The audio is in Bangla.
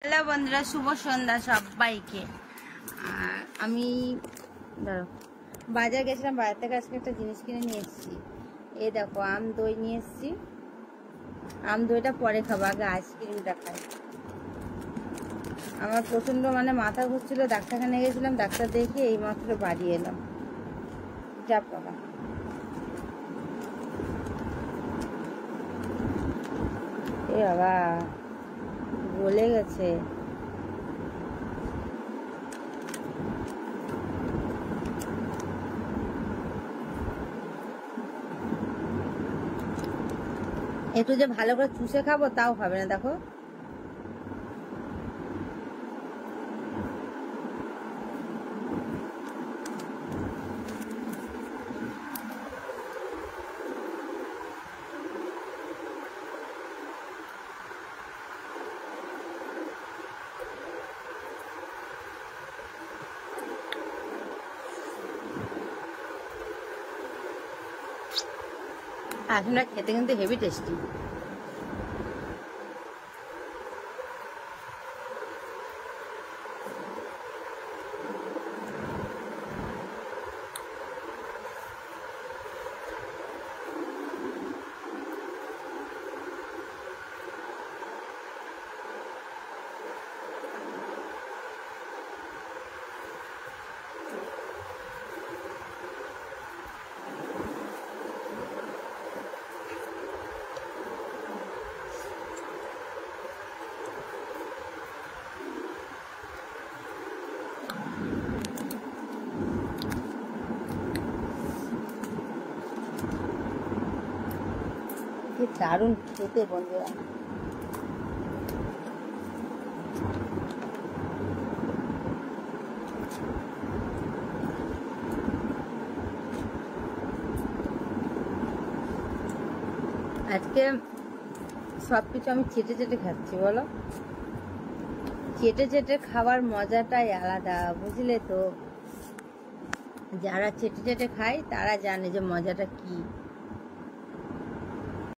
হ্যালো বন্ধুরা, শুভ সন্ধ্যা সবাইকে। আমি বাজার গেছিলাম, বাজার থেকে আজকে একটা জিনিস কিনে নিয়ে এসেছি। এই দেখো, আম দই নিয়ে এসেছি। আম দইটা পরে খাবো, আগে আইসক্রিমটা খাই। আমার প্রচণ্ড মাথা ঘুরছিল, ডাক্তারখানে গেছিলাম, ডাক্তার দেখে এইমাত্র বাড়ি এলাম। যা বাবা, এ বাবা বলে গেছে। একটু যে ভালো করে চুষে খাবো তাও হবে না, দেখো। আসলে খেতে কিন্তু হেভি টেস্টি। কি দারুণ খেতে বন্ধুরা। আজকে সব কিছু আমি চেটে চেটে খাচ্ছি, বলো। চেটে চেটে খাওয়ার মজাটাই আলাদা, বুঝলে তো। যারা চেটে চেটে খায় তারা জানে যে মজাটা কি।